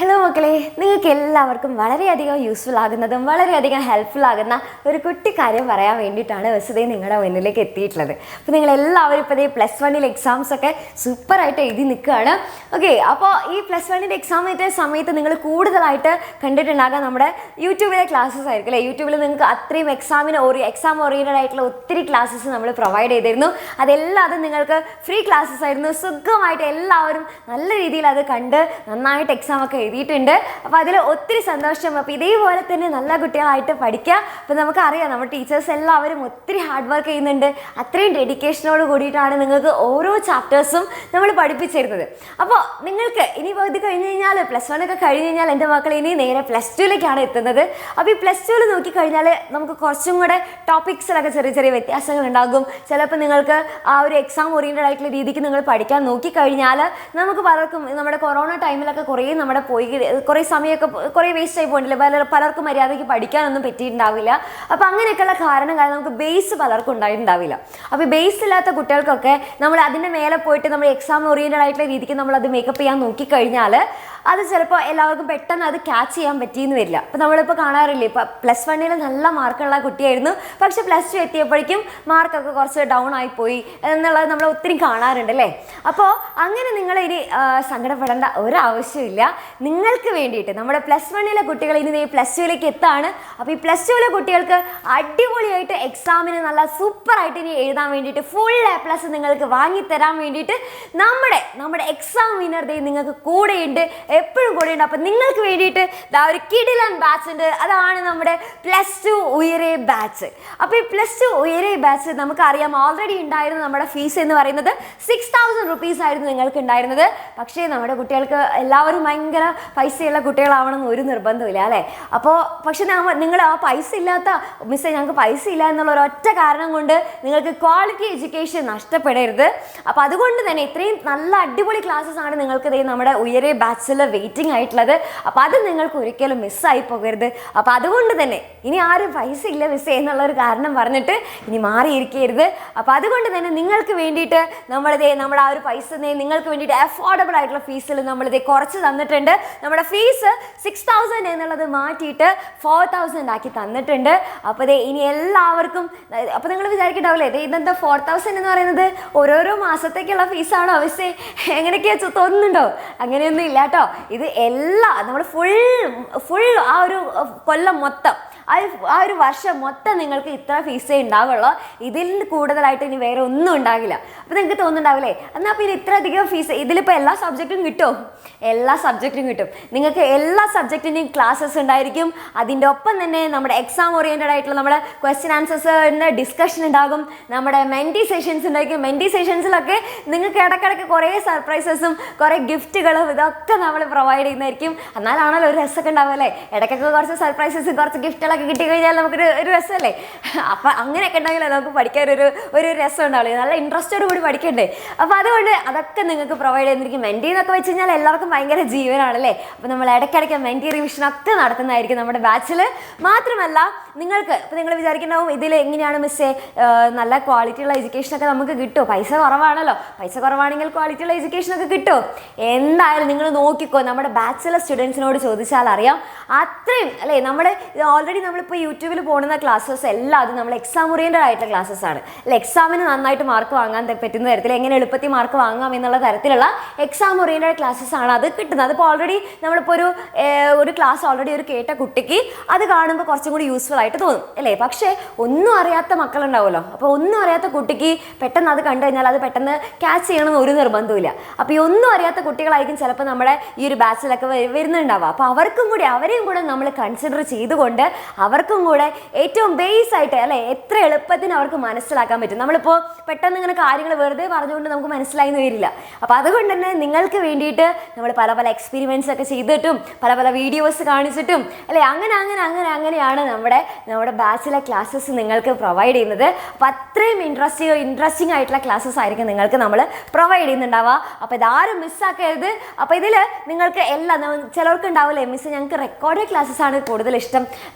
Hello മക്കളെ, നിങ്ങൾക്ക് എല്ലാവർക്കും വളരെയധികം യൂസ്ഫുൾ ആകുന്നതും വളരെയധികം ഹെൽപ്ഫുൾ ആകുന്ന ഒരു കുട്ടി കാര്യം പറയാൻ വേണ്ടിയിട്ടാണ് വസുതേ നിങ്ങളുടെ മുന്നിലേക്ക് എത്തിയിട്ടുള്ളത്. അപ്പോൾ നിങ്ങളെല്ലാവരും ഇപ്പോൾ +1 എക്സാംസ് ഒക്കെ സൂപ്പറായിട്ട് എഴുതി നിൽക്കുകയാണ്. ഓക്കെ, അപ്പോൾ ഈ +1 എക്സാമിൻ്റെ സമയത്ത് നിങ്ങൾ കൂടുതലായിട്ട് കണ്ടിട്ടുണ്ടാകാം നമ്മുടെ യൂട്യൂബിലെ ക്ലാസ്സസ് ആയിരിക്കും അല്ലേ. യൂട്യൂബിൽ നിങ്ങൾക്ക് അത്രയും എക്സാം ഓറിയൻറ്റഡ് ആയിട്ടുള്ള ഒത്തിരി ക്ലാസ്സസ് നമ്മൾ പ്രൊവൈഡ് ചെയ്തിരുന്നു. അതെല്ലാം നിങ്ങൾക്ക് ഫ്രീ ക്ലാസ്സസ് ആയിരുന്നു. സുഖമായിട്ട് എല്ലാവരും നല്ല രീതിയിൽ അത് കണ്ട് നന്നായിട്ട് എക്സാം ഒക്കെ എഴുതിയിട്ടുണ്ട്. അപ്പോൾ അതിൽ ഒത്തിരി സന്തോഷം. അപ്പോൾ ഇതേപോലെ തന്നെ നല്ല കുട്ടികളായിട്ട് പഠിക്കുക. അപ്പോൾ നമുക്കറിയാം നമ്മുടെ ടീച്ചേഴ്സ് എല്ലാവരും ഒത്തിരി ഹാർഡ് വർക്ക് ചെയ്യുന്നുണ്ട്. അത്രയും ഡെഡിക്കേഷനോട് കൂടിയിട്ടാണ് നിങ്ങൾക്ക് ഓരോ ചാപ്റ്റേഴ്സും നമ്മൾ പഠിപ്പിച്ചിരുന്നത്. അപ്പോൾ നിങ്ങൾക്ക് ഇനിയിപ്പോൾ ഇത് കഴിഞ്ഞ് കഴിഞ്ഞാൽ +1 ഒക്കെ കഴിഞ്ഞ് കഴിഞ്ഞാൽ എൻ്റെ മക്കൾ ഇനി നേരെ +2ലേക്കാണ് എത്തുന്നത്. അപ്പോൾ ഈ +2ൽ നോക്കിക്കഴിഞ്ഞാൽ നമുക്ക് കുറച്ചും കൂടെ ടോപ്പിക്സിലൊക്കെ ചെറിയ ചെറിയ വ്യത്യാസങ്ങൾ ഉണ്ടാകും. ചിലപ്പോൾ നിങ്ങൾക്ക് ആ ഒരു എക്സാം ഓറിയൻറ്റഡ് ആയിട്ടുള്ള രീതിക്ക് നിങ്ങൾ പഠിക്കാൻ നോക്കിക്കഴിഞ്ഞാൽ നമുക്ക് പലർക്കും നമ്മുടെ കൊറോണ ടൈമിലൊക്കെ കുറേ സമയമൊക്കെ കുറേ വേസ്റ്റ് ആയി പോയിട്ടില്ല. പലർക്കും മര്യാദയ്ക്ക് പഠിക്കാനൊന്നും പറ്റിയിട്ടുണ്ടാവില്ല. അപ്പോൾ അങ്ങനെയൊക്കെയുള്ള കാരണങ്ങൾ നമുക്ക് ബേസ് പലർക്കും ഉണ്ടായിട്ടുണ്ടാവില്ല. അപ്പോൾ ബേസ് ഇല്ലാത്ത കുട്ടികൾക്കൊക്കെ നമ്മൾ അതിൻ്റെ മേലെ പോയിട്ട് നമ്മൾ എക്സാം ഓറിയൻറ്റഡ് ആയിട്ടുള്ള രീതിക്ക് നമ്മൾ അത് മേക്കപ്പ് ചെയ്യാൻ നോക്കിക്കഴിഞ്ഞാൽ അത് ചിലപ്പോൾ എല്ലാവർക്കും പെട്ടെന്ന് അത് ക്യാച്ച് ചെയ്യാൻ പറ്റിയെന്ന് വരില്ല. അപ്പോൾ നമ്മളിപ്പോൾ കാണാറില്ലേ, ഇപ്പോൾ +1 നല്ല മാർക്കുള്ള കുട്ടിയായിരുന്നു, പക്ഷേ +2 എത്തിയപ്പോഴേക്കും മാർക്കൊക്കെ കുറച്ച് ഡൗൺ ആയിപ്പോയി എന്നുള്ളത് നമ്മൾ ഒത്തിരി കാണാറുണ്ട് അല്ലേ. അപ്പോൾ അങ്ങനെ നിങ്ങൾ ഇനി സങ്കടപ്പെടേണ്ട ഒരാവശ്യമില്ല. നിങ്ങൾക്ക് വേണ്ടിയിട്ട് നമ്മുടെ +1 കുട്ടികൾ ഇനി +2ലേക്ക് എത്താണ്. അപ്പോൾ ഈ +2 കുട്ടികൾക്ക് അടിപൊളിയായിട്ട് എക്സാമിന് നല്ല സൂപ്പറായിട്ട് ഇനി എഴുതാൻ വേണ്ടിയിട്ട് ഫുൾ A+ നിങ്ങൾക്ക് വാങ്ങിത്തരാൻ വേണ്ടിയിട്ട് നമ്മുടെ എക്സാം വിന്നർ ഡേ നിങ്ങൾക്ക് കൂടെയുണ്ട്, എപ്പോഴും കൂടെയുണ്ട്. അപ്പം നിങ്ങൾക്ക് വേണ്ടിയിട്ട് ഒരു കിടിലൻ ബാച്ച് ഉണ്ട്. അതാണ് നമ്മുടെ +2 ഉയരെ ബാച്ച്. അപ്പോൾ ഈ +2 ഉയരെ ബാച്ച് നമുക്കറിയാം ഓൾറെഡി ഉണ്ടായിരുന്നു. നമ്മുടെ ഫീസ് എന്ന് പറയുന്നത് 6000 rupees ആയിരുന്നു നിങ്ങൾക്ക് ഉണ്ടായിരുന്നത്. പക്ഷേ നമ്മുടെ കുട്ടികൾക്ക് എല്ലാവരും ഭയങ്കര പൈസയുള്ള കുട്ടികളാവണമെന്ന് ഒരു നിർബന്ധമില്ല അല്ലേ. അപ്പോൾ പക്ഷേ നിങ്ങൾ ആ പൈസ ഇല്ലാത്ത മിസ്സേ ഞങ്ങൾക്ക് പൈസ ഇല്ല എന്നുള്ള ഒരൊറ്റ കാരണം കൊണ്ട് നിങ്ങൾക്ക് ക്വാളിറ്റി എഡ്യൂക്കേഷൻ നഷ്ടപ്പെടരുത്. അപ്പോൾ അതുകൊണ്ട് തന്നെ ഇത്രയും നല്ല അടിപൊളി ക്ലാസ്സസ് ആണ് നിങ്ങൾക്ക് നമ്മുടെ ഉയരെ ബാച്ചിൽ വെയിറ്റിംഗ് ആയിട്ടുള്ളത്. അപ്പോൾ അത് നിങ്ങൾക്ക് ഒരിക്കലും മിസ്സായി പോകരുത്. അപ്പോൾ അതുകൊണ്ട് തന്നെ ഇനി ആരും പൈസ ഇല്ല മിസ്സേ എന്നുള്ളൊരു കാരണം പറഞ്ഞിട്ട് ഇനി മാറിയിരിക്കരുത്. അപ്പോൾ അതുകൊണ്ട് തന്നെ നിങ്ങൾക്ക് വേണ്ടിയിട്ട് നമ്മുടെ ആ ഒരു പൈസ നിങ്ങൾക്ക് വേണ്ടിയിട്ട് അഫോർഡബിൾ ആയിട്ടുള്ള ഫീസിൽ നമ്മളിത് കുറച്ച് തന്നിട്ടുണ്ട്. നമ്മുടെ ഫീസ് 6000 എന്നുള്ളത് മാറ്റിയിട്ട് 4000 ആക്കി തന്നിട്ടുണ്ട്. അപ്പോൾ ഇനി എല്ലാവർക്കും അപ്പോൾ നിങ്ങൾ വിചാരിക്കണ്ടാവില്ലേ ഇതെന്താ 4000 എന്ന് പറയുന്നത് ഓരോരോ മാസത്തേക്കുള്ള ഫീസാണോ മിസ്സേ എങ്ങനെയൊക്കെയാ തോന്നുന്നുണ്ടോ? അങ്ങനെയൊന്നും ഇല്ല കേട്ടോ. ഇത് നമ്മൾ ഫുൾ ആ ഒരു കൊല്ലം മൊത്തം ആ ഒരു വർഷം മൊത്തം നിങ്ങൾക്ക് ഇത്ര ഫീസേ ഉണ്ടാവുള്ളൂ. ഇതിൽ കൂടുതലായിട്ട് ഇനി വേറെ ഒന്നും ഉണ്ടാകില്ല. അപ്പോൾ നിങ്ങൾക്ക് തോന്നുന്നുണ്ടാവില്ലേ എന്നാൽ പിന്നെ ഇത്ര അധികം ഫീസ് ഇതിലിപ്പോൾ എല്ലാ സബ്ജക്റ്റും കിട്ടുമോ? എല്ലാ സബ്ജക്റ്റും കിട്ടും. നിങ്ങൾക്ക് എല്ലാ സബ്ജക്റ്റിൻ്റെയും ക്ലാസ്സസ് ഉണ്ടായിരിക്കും. അതിൻ്റെ ഒപ്പം തന്നെ നമ്മുടെ എക്സാം ഓറിയൻറ്റഡ് ആയിട്ടുള്ള നമ്മുടെ ക്വസ്റ്റ്യൻ ആൻസേഴ്സിൻ്റെ ഡിസ്കഷൻ ഉണ്ടാകും. നമ്മുടെ മെൻറ്റി സെഷൻസ് ഉണ്ടായിരിക്കും. മെൻറ്റി സെഷൻസിലൊക്കെ നിങ്ങൾക്ക് ഇടയ്ക്കിടയ്ക്ക് കുറേ സർപ്രൈസസും കുറേ ഗിഫ്റ്റുകളും ഇതൊക്കെ നമ്മൾ പ്രൊവൈഡ് ചെയ്യുന്നതായിരിക്കും. എന്നാലാണല്ലോ ഒരു രസമൊക്കെ ഉണ്ടാവുമല്ലേ. ഇടയ്ക്കൊക്കെ കുറച്ച് സർപ്രൈസസും കുറച്ച് ഗിഫ്റ്റുകളൊക്കെ കിട്ടിക്കഴിഞ്ഞാൽ നമുക്കൊരു രസമല്ലേ. അപ്പം അങ്ങനെയൊക്കെ ഉണ്ടെങ്കിൽ നമുക്ക് പഠിക്കാൻ ഒരു രസം ഉണ്ടാവില്ല. നല്ല ഇൻട്രസ്റ്റോട് കൂടി പഠിക്കണ്ടേ. അപ്പോൾ അതുകൊണ്ട് അതൊക്കെ നിങ്ങൾക്ക് പ്രൊവൈഡ് ചെയ്തിരിക്കും. മെൻറ്റി എന്നൊക്കെ വെച്ച് കഴിഞ്ഞാൽ എല്ലാവർക്കും ഭയങ്കര ജീവനാണല്ലേ. അപ്പോൾ നമ്മൾ ഇടയ്ക്കിടയ്ക്ക് മെൻറ്റി റിവിഷനൊക്കെ നടത്തുന്നതായിരിക്കും നമ്മുടെ ബാച്ചിൽ. മാത്രമല്ല ഇപ്പോൾ നിങ്ങൾ വിചാരിക്കുന്നുണ്ടാവും ഇതിൽ എങ്ങനെയാണ് മിസ്സേ നല്ല ക്വാളിറ്റിയുള്ള എഡ്യൂക്കേഷനൊക്കെ നമുക്ക് കിട്ടുമോ? പൈസ കുറവാണല്ലോ. പൈസ കുറവാണെങ്കിൽ ക്വാളിറ്റിയുള്ള എഡ്യൂക്കേഷനൊക്കെ കിട്ടുമോ? എന്തായാലും നിങ്ങൾ നോക്കിക്കോ. നമ്മുടെ ബാച്ചിലെ സ്റ്റുഡൻസിനോട് ചോദിച്ചാൽ അറിയാം. അത്രയും അല്ലേ. ഓൾറെഡി നമ്മളിപ്പോൾ യൂട്യൂബിൽ പോകുന്ന ക്ലാസ്സസ് എല്ലാം അത് നമ്മൾ എക്സാം ഓറിയൻറ്റഡ് ആയിട്ടുള്ള ക്ലാസ്സസ് ആണ് അല്ലെ. എക്സാമിന് നന്നായിട്ട് മാർക്ക് വാങ്ങാൻ പറ്റുന്ന തരത്തിൽ എങ്ങനെ എളുപ്പത്തിൽ മാർക്ക് വാങ്ങാം എന്നുള്ള തരത്തിലുള്ള എക്സാം ഓറിയൻറ്റഡ് ക്ലാസ്സസ് ആണ് അത് കിട്ടുന്നത്. അതിപ്പോൾ ഓൾറെഡി നമ്മളിപ്പോൾ ഒരു ക്ലാസ് ഓൾറെഡി കേട്ട കുട്ടിക്ക് അത് കാണുമ്പോൾ കുറച്ചും കൂടി യൂസ്ഫുൾ ആയിട്ട് തോന്നും അല്ലേ. പക്ഷേ ഒന്നും അറിയാത്ത മക്കളുണ്ടാവുമല്ലോ. അപ്പോൾ ഒന്നും അറിയാത്ത കുട്ടിക്ക് പെട്ടെന്ന് അത് കണ്ടു കഴിഞ്ഞാൽ അത് പെട്ടെന്ന് ക്യാച്ച് ചെയ്യണമെന്ന് ഒരു നിർബന്ധമില്ല. അപ്പോൾ ഈ ഒന്നും അറിയാത്ത കുട്ടികളായിരിക്കും ചിലപ്പോൾ നമ്മുടെ ഈ ഒരു ബാച്ചിലൊക്കെ വരുന്നുണ്ടാവുക. അപ്പോൾ അവരെയും കൂടെ നമ്മൾ കൺസിഡർ ചെയ്തുകൊണ്ട് അവർക്കും കൂടെ ഏറ്റവും ബേസ് ആയിട്ട് അല്ലേ എത്ര എളുപ്പത്തിന് അവർക്ക് മനസ്സിലാക്കാൻ പറ്റും. നമ്മളിപ്പോൾ പെട്ടെന്ന് ഇങ്ങനെ കാര്യങ്ങൾ വെറുതെ പറഞ്ഞുകൊണ്ട് നമുക്ക് മനസ്സിലായി എന്ന് വരില്ല. അപ്പോൾ അതുകൊണ്ട് തന്നെ നിങ്ങൾക്ക് വേണ്ടിയിട്ട് നമ്മൾ പല എക്സ്പെരിമെൻറ്റ്സ് ഒക്കെ ചെയ്തിട്ടും പല വീഡിയോസ് കാണിച്ചിട്ടും അല്ലേ അങ്ങനെയാണ് നമ്മുടെ ബാച്ചിലെ ക്ലാസ്സസ് നിങ്ങൾക്ക് പ്രൊവൈഡ് ചെയ്യുന്നത്. അപ്പോൾ അത്രയും ഇൻട്രസ്റ്റിംഗ് ആയിട്ടുള്ള ക്ലാസ്സസ് ആയിരിക്കും നിങ്ങൾക്ക് നമ്മൾ പ്രൊവൈഡ് ചെയ്യുന്നുണ്ടാവുക. അപ്പോൾ ഇതാരും മിസ്സാക്കരുത്. അപ്പോൾ ഇതിൽ നിങ്ങൾക്ക് എല്ലാം ചിലർക്ക് ഉണ്ടാവില്ലേ മിസ് ഞങ്ങൾക്ക് റെക്കോർഡഡ് ക്ലാസ്സസ് ആണ് കൂടുതൽ ഇഷ്ടം,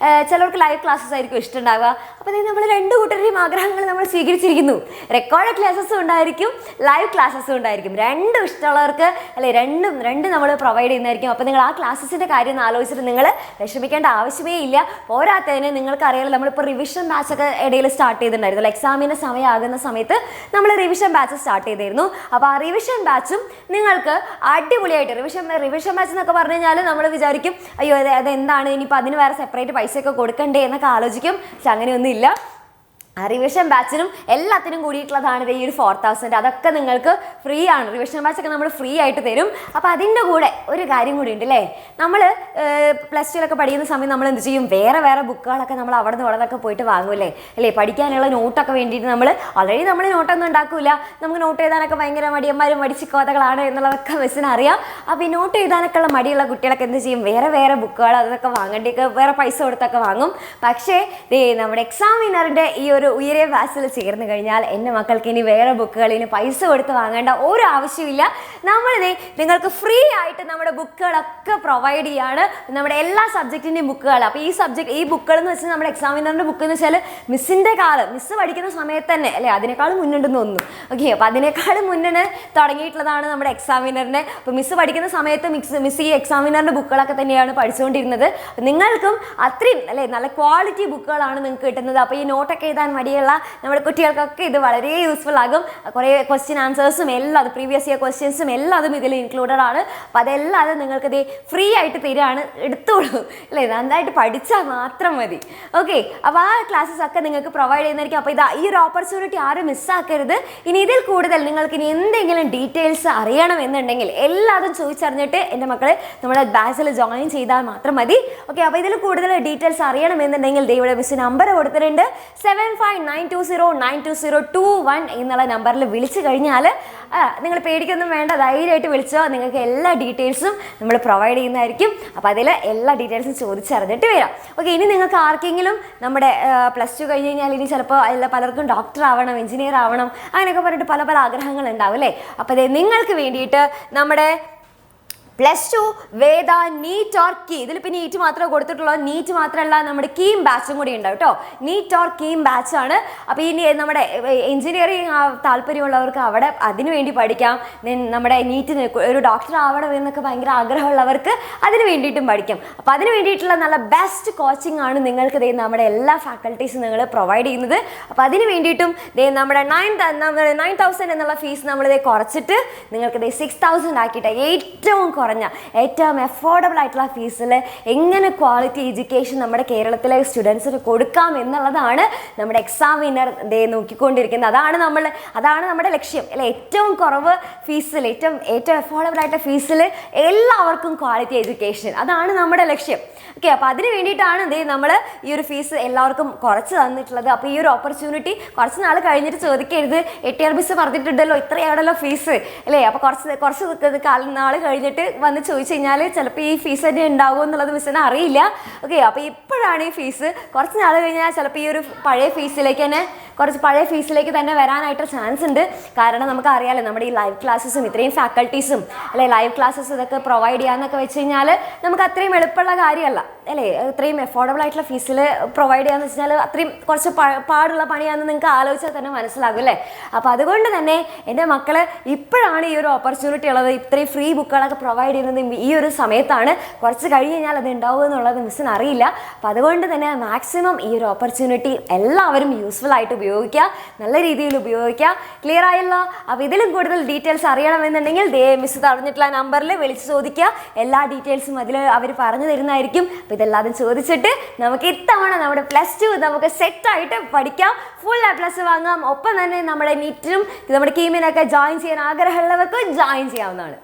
ചിലർക്ക് ലൈവ് ക്ലാസ്സസ് ആയിരിക്കും ഇഷ്ടം ഉണ്ടാവുക. അപ്പോൾ നമ്മൾ രണ്ട് കൂട്ടരുടെയും ആഗ്രഹങ്ങൾ നമ്മൾ സ്വീകരിച്ചിരിക്കുന്നു. റെക്കോർഡഡ് ക്ലാസ്സസും ഉണ്ടായിരിക്കും, ലൈവ് ക്ലാസ്സസും ഉണ്ടായിരിക്കും. രണ്ടും ഇഷ്ടമുള്ളവർക്ക് അല്ലെ രണ്ടും നമ്മൾ പ്രൊവൈഡ് ചെയ്യുന്നതായിരിക്കും. അപ്പോൾ നിങ്ങൾ ആ ക്ലാസ്സസിൻ്റെ കാര്യം ആലോചിച്ചിട്ട് നിങ്ങൾ വിഷമിക്കേണ്ട ആവശ്യമേ ഇല്ല. പോരാത്തതിന് നിങ്ങൾക്കറിയാലോ നമ്മളിപ്പോൾ റിവിഷൻ ബാച്ച് ഒക്കെ ഇടയിൽ സ്റ്റാർട്ട് ചെയ്തിട്ടുണ്ടായിരുന്നു. എക്സാമിൻ്റെ സമയമാകുന്ന സമയത്ത് നമ്മൾ റിവിഷൻ ബാച്ച് സ്റ്റാർട്ട് ചെയ്തിരുന്നു. അപ്പോൾ ആ റിവിഷൻ ബാച്ചും നിങ്ങൾക്ക് അടിപൊളിയായിട്ട് റിവിഷൻ ബാച്ച് എന്നൊക്കെ പറഞ്ഞു കഴിഞ്ഞാൽ നമ്മൾ വിചാരിക്കും അയ്യോ അതെന്താണ് ഇനിയിപ്പോൾ അതിന് വേറെ സെപ്പറേറ്റ് പൈസയൊക്കെ കൊടുക്കണ്ടേ എന്നൊക്കെ ആലോചിക്കും. പക്ഷെ അങ്ങനെയൊന്നും ഇല്ല. റിവിഷൻ ബാച്ചിനും എല്ലാത്തിനും കൂടിയിട്ടുള്ളതാണ് ഈ ഒരു 4000. അതൊക്കെ നിങ്ങൾക്ക് ഫ്രീ ആണ്. റിവിഷൻ ബാച്ചൊക്കെ നമ്മൾ ഫ്രീ ആയിട്ട് തരും. അപ്പോൾ അതിൻ്റെ കൂടെ ഒരു കാര്യം കൂടി ഉണ്ട് അല്ലേ, നമ്മൾ പ്ലസ് ടുവിലൊക്കെ പഠിക്കുന്ന സമയം നമ്മൾ എന്ത് ചെയ്യും, വേറെ ബുക്കുകളൊക്കെ നമ്മൾ അവിടെ നിന്ന് ഇവിടെ പോയിട്ട് വാങ്ങൂല്ലേ അല്ലേ. പഠിക്കാനുള്ള നോട്ടൊക്കെ വേണ്ടിയിട്ട് നമ്മൾ ഓൾറെഡി നമ്മൾ നോട്ടൊന്നും ഉണ്ടാക്കില്ല. നമുക്ക് നോട്ട് എഴുതാനൊക്കെ ഭയങ്കര മടിയന്മാരും മടിച്ചിക്കോതകളാണ് എന്നുള്ളതൊക്കെ മിസ്സിന് അറിയാം. അപ്പോൾ ഈ നോട്ട് എഴുതാനൊക്കെ ഉള്ള മടിയുള്ള കുട്ടികളൊക്കെ എന്ത് ചെയ്യും, വേറെ ബുക്കുകൾ അതൊക്കെ വാങ്ങേണ്ടിയൊക്കെ വേറെ പൈസ കൊടുത്തൊക്കെ വാങ്ങും. പക്ഷേ നമ്മുടെ എക്സാം വിന്നറിൻ്റെ ഈ ഒരു ഉയരെ ബാച്ചിൽ ചേർന്ന് കഴിഞ്ഞാൽ എൻ്റെ മക്കൾക്ക് ഇനി വേറെ ബുക്കുകളിന് പൈസ കൊടുത്ത് വാങ്ങേണ്ട ഒരു ആവശ്യമില്ല. നമ്മളിതേ നിങ്ങൾക്ക് ഫ്രീ ആയിട്ട് നമ്മുടെ ബുക്കുകളൊക്കെ പ്രൊവൈഡ് ചെയ്യാണ്, നമ്മുടെ എല്ലാ സബ്ജക്റ്റിൻ്റെയും ബുക്കുകൾ. അപ്പോൾ ഈ ബുക്കുകൾ എന്ന് വെച്ചാൽ നമ്മുടെ എക്സാം വിന്നറിൻ്റെ ബുക്ക് എന്ന് വെച്ചാൽ മിസ്സിൻ്റെ കാലം മിസ്സ് പഠിക്കുന്ന സമയത്ത് തന്നെ അല്ലേ അതിനേക്കാളും മുന്നുണ്ടെന്ന് തോന്നുന്നു. ഓക്കെ, അപ്പോൾ അതിനേക്കാളും മുന്നേ തുടങ്ങിയിട്ടുള്ളതാണ് നമ്മുടെ എക്സാം വിന്നറിൻ്റെ. അപ്പോൾ മിസ്സ് പഠിക്കുന്ന സമയത്ത് മിസ് ഈ എക്സാം വിന്നറിൻ്റെ ബുക്കുകളൊക്കെ തന്നെയാണ് പഠിച്ചുകൊണ്ടിരുന്നത്. നിങ്ങൾക്കും അത്രയും അല്ലേ നല്ല ക്വാളിറ്റി ബുക്കുകളാണ് നിങ്ങൾക്ക് കിട്ടുന്നത്. അപ്പോൾ ഈ നോട്ടൊക്കെ എഴുതാൻ മടിയുള്ള നമ്മുടെ കുട്ടികൾക്കൊക്കെ ഇത് വളരെ യൂസ്ഫുൾ ആകും. കുറേ ക്വസ്റ്റ്യൻ ആൻസേഴ്സും എല്ലാം പ്രീവിയസ് ഇയർ ക്വസ്റ്റ്യൻസും എല്ലാതും ഇതിൽ ഇൻക്ലൂഡഡ് ആണ്. അപ്പോൾ അതെല്ലാം നിങ്ങൾക്ക് ഇത് ഫ്രീ ആയിട്ട് തരികയാണ്. എടുത്തോളൂ അല്ലേ, നന്നായിട്ട് പഠിച്ചാൽ മാത്രം മതി. ഓക്കെ, അപ്പോൾ ആ ക്ലാസ്സസ് ഒക്കെ നിങ്ങൾക്ക് പ്രൊവൈഡ് ചെയ്യുന്നതായിരിക്കും. അപ്പോൾ ഈ ഒരു ഓപ്പർച്യൂണിറ്റി ആരും മിസ്സാക്കരുത്. ഇനി ഇതിൽ കൂടുതൽ നിങ്ങൾക്ക് ഇനി എന്തെങ്കിലും ഡീറ്റെയിൽസ് അറിയണമെന്നുണ്ടെങ്കിൽ എല്ലാതും ചോദിച്ചറിഞ്ഞിട്ട് എൻ്റെ മക്കളെ നമ്മുടെ ബാച്ചിൽ ജോയിൻ ചെയ്താൽ മാത്രം മതി. ഓക്കെ, അപ്പോൾ ഇതിൽ കൂടുതൽ ഡീറ്റെയിൽസ് അറിയണമെന്നുണ്ടെങ്കിൽ ഇവിടെ മിസ് നമ്പർ കൊടുത്തിട്ടുണ്ട് 7592092021 എന്നുള്ള നമ്പറിൽ വിളിച്ചു കഴിഞ്ഞാൽ നിങ്ങൾ പേടിക്കൊന്നും വേണ്ട, ധൈര്യമായിട്ട് വിളിച്ചോ. നിങ്ങൾക്ക് എല്ലാ ഡീറ്റെയിൽസും നമ്മൾ പ്രൊവൈഡ് ചെയ്യുന്നതായിരിക്കും. അപ്പോൾ അതിൽ എല്ലാ ഡീറ്റെയിൽസും ചോദിച്ചറിഞ്ഞിട്ട് വരാം. ഓക്കെ, ഇനി നിങ്ങൾക്ക് ആർക്കെങ്കിലും നമ്മുടെ പ്ലസ് ടു കഴിഞ്ഞ് കഴിഞ്ഞാൽ ഇനി ചിലപ്പോൾ പലർക്കും ഡോക്ടർ ആവണം, എഞ്ചിനീയർ ആവണം, അങ്ങനെയൊക്കെ പറഞ്ഞിട്ട് പല ആഗ്രഹങ്ങൾ ഉണ്ടാവും അല്ലേ. അപ്പോൾ നിങ്ങൾക്ക് വേണ്ടിയിട്ട് നമ്മുടെ plus two Veda NEET or key, ഇതിലിപ്പോൾ നീറ്റ് മാത്രമേ കൊടുത്തിട്ടുള്ളൂ. നീറ്റ് മാത്രമല്ല നമ്മുടെ കീം ബാച്ചും കൂടി ഉണ്ടാവും കേട്ടോ. നീറ്റ് ഓർ കീം ബാച്ചാണ്. അപ്പോൾ ഇനി നമ്മുടെ എഞ്ചിനീയറിങ് താല്പര്യമുള്ളവർക്ക് അവിടെ അതിനു വേണ്ടി പഠിക്കാം. നമ്മുടെ നീറ്റിന് ഒരു ഡോക്ടർ ആവണം എന്നൊക്കെ ഭയങ്കര ആഗ്രഹമുള്ളവർക്ക് അതിന് വേണ്ടിയിട്ടും പഠിക്കാം. അപ്പോൾ അതിന് വേണ്ടിയിട്ടുള്ള നല്ല ബെസ്റ്റ് കോച്ചിങ് ആണ് നിങ്ങൾക്ക് നമ്മുടെ എല്ലാ ഫാക്കൽറ്റീസും നിങ്ങൾ പ്രൊവൈഡ് ചെയ്യുന്നത്. അപ്പോൾ അതിന് വേണ്ടിയിട്ടും നമ്മുടെ 9,000 എന്നുള്ള ഫീസ് നമ്മളിത് കുറച്ചിട്ട് നിങ്ങൾക്ക് 6,000 ആക്കിയിട്ട് ഏറ്റവും അഫോർഡബിൾ ആയിട്ടുള്ള ഫീസിൽ എങ്ങനെ ക്വാളിറ്റി എഡ്യൂക്കേഷൻ നമ്മുടെ കേരളത്തിലെ സ്റ്റുഡൻസിന് കൊടുക്കാം എന്നുള്ളതാണ് നമ്മുടെ എക്സാം വിന്നർ നോക്കിക്കൊണ്ടിരിക്കുന്നത്. അതാണ് നമ്മുടെ ലക്ഷ്യം അല്ലെ. ഏറ്റവും കുറവ് ഫീസിൽ ഏറ്റവും അഫോർഡബിൾ ആയിട്ടുള്ള ഫീസിൽ എല്ലാവർക്കും ക്വാളിറ്റി എഡ്യൂക്കേഷൻ, അതാണ് നമ്മുടെ ലക്ഷ്യം. ഓക്കെ, അപ്പോൾ അതിന് വേണ്ടിയിട്ടാണ് നമ്മൾ ഈ ഒരു ഫീസ് എല്ലാവർക്കും കുറച്ച് തന്നിട്ടുള്ളത്. അപ്പോൾ ഈ ഒരു ഓപ്പർച്യൂണിറ്റി കുറച്ച് നാൾ കഴിഞ്ഞിട്ട് ചോദിക്കരുത്, മിസ് പറഞ്ഞിട്ടുണ്ടല്ലോ ഇത്രയാണല്ലോ ഫീസ് അല്ലേ. അപ്പോൾ കുറച്ച് നാൾ കഴിഞ്ഞിട്ട് വന്ന് ചോദിച്ചു കഴിഞ്ഞാൽ ചിലപ്പോൾ ഈ ഫീസ് തന്നെ ഉണ്ടാകുമോ എന്നുള്ളത് മിസ്സിന് അറിയില്ല. ഓക്കെ, അപ്പോൾ ഇപ്പോഴാണ് ഈ ഫീസ്. കുറച്ച് നാൾ കഴിഞ്ഞാൽ ചിലപ്പോൾ ഈ ഒരു പഴയ ഫീസിലേക്ക് തന്നെ വരാനായിട്ട് ചാൻസ് ഉണ്ട്. കാരണം നമുക്ക് അറിയാമല്ലോ നമ്മുടെ ഈ ലൈവ് ക്ലാസ്സസും ഇത്രയും ഫാക്കൽറ്റീസും അല്ലെ ലൈവ് ക്ലാസ്സസ് ഇതൊക്കെ പ്രൊവൈഡ് ചെയ്യാന്നൊക്കെ വെച്ച് കഴിഞ്ഞാൽ നമുക്ക് അത്രയും എളുപ്പമുള്ള കാര്യമല്ല അല്ലേ. ഇത്രയും അഫോർഡബിൾ ആയിട്ടുള്ള ഫീസിൽ പ്രൊവൈഡ് ചെയ്യാന്ന് വെച്ചാൽ അത്രയും കുറച്ച് പാടുള്ള പണിയാണെന്ന് നിങ്ങൾക്ക് ആലോചിച്ചാൽ തന്നെ മനസ്സിലാകും അല്ലേ. അപ്പോൾ അതുകൊണ്ട് തന്നെ എൻ്റെ മക്കൾ ഇപ്പോഴാണ് ഈ ഒരു ഓപ്പർച്യൂണിറ്റി ഉള്ളത്. ഇത്രയും ഫ്രീ ബുക്കുകളൊക്കെ പ്രൊവൈഡ് ചെയ്യുന്നത് ഈ ഒരു സമയത്താണ്. കുറച്ച് കഴിഞ്ഞ് കഴിഞ്ഞാൽ അത് ഉണ്ടാവും എന്നുള്ളത് മിസ്സിന് അറിയില്ല. അപ്പോൾ അതുകൊണ്ട് തന്നെ മാക്സിമം ഈ ഒരു ഓപ്പർച്യൂണിറ്റി എല്ലാവരും യൂസ്ഫുൾ ആയിട്ട് ഉപയോഗിക്കുക, നല്ല രീതിയിൽ ഉപയോഗിക്കുക. ക്ലിയർ ആയല്ലോ. അപ്പോൾ ഇതിലും കൂടുതൽ ഡീറ്റെയിൽസ് അറിയണമെന്നുണ്ടെങ്കിൽ മിസ് പറഞ്ഞിട്ടുള്ള നമ്പറിൽ വിളിച്ച് ചോദിക്കുക. എല്ലാ ഡീറ്റെയിൽസും അതിൽ അവർ പറഞ്ഞു തരുന്നതായിരിക്കും. അപ്പോൾ ഇതെല്ലാതും ചോദിച്ചിട്ട് നമുക്ക് ഇത്തവണ നമ്മുടെ പ്ലസ് ടു നമുക്ക് സെറ്റായിട്ട് പഠിക്കാം, ഫുൾ A+ വാങ്ങാം. ഒപ്പം തന്നെ നമ്മുടെ നീറ്റിനും നമ്മുടെ കീമിനൊക്കെ ജോയിൻ ചെയ്യാൻ ആഗ്രഹമുള്ളവർക്ക് ജോയിൻ ചെയ്യാവുന്നതാണ്.